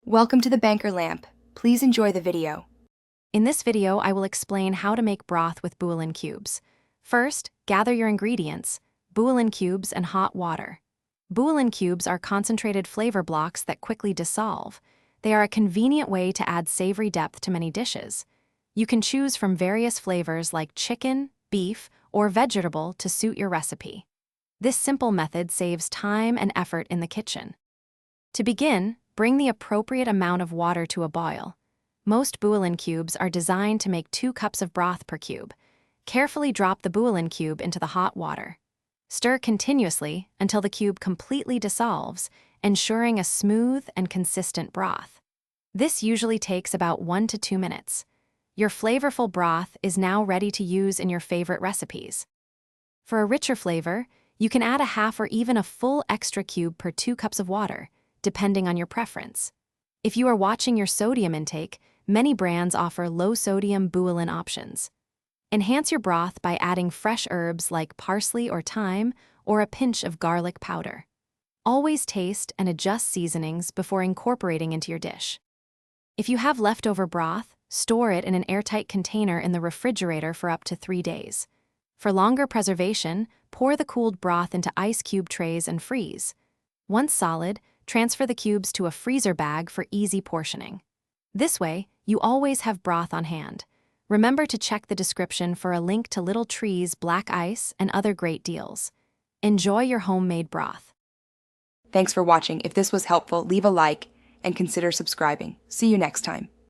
Welcome to the Banker Lamp. Please enjoy the video. In this video, I will explain how to make broth with bouillon cubes. First, gather your ingredients: bouillon cubes and hot water. Bouillon cubes are concentrated flavor blocks that quickly dissolve. They are a convenient way to add savory depth to many dishes. You can choose from various flavors like chicken, beef, or vegetable to suit your recipe. This simple method saves time and effort in the kitchen. To begin, bring the appropriate amount of water to a boil. Most bouillon cubes are designed to make 2 cups of broth per cube. Carefully drop the bouillon cube into the hot water. Stir continuously until the cube completely dissolves, ensuring a smooth and consistent broth. This usually takes about 1 to 2 minutes. Your flavorful broth is now ready to use in your favorite recipes. For a richer flavor, you can add a half or even a full extra cube per 2 cups of water, depending on your preference. If you are watching your sodium intake, many brands offer low-sodium bouillon options. Enhance your broth by adding fresh herbs like parsley or thyme, or a pinch of garlic powder. Always taste and adjust seasonings before incorporating into your dish. If you have leftover broth, store it in an airtight container in the refrigerator for up to 3 days. For longer preservation, pour the cooled broth into ice cube trays and freeze. Once solid, transfer the cubes to a freezer bag for easy portioning. This way, you always have broth on hand. Remember to check the description for a link to Little Tree's black ice and other great deals. Enjoy your homemade broth. Thanks for watching. If this was helpful, leave a like and consider subscribing. See you next time.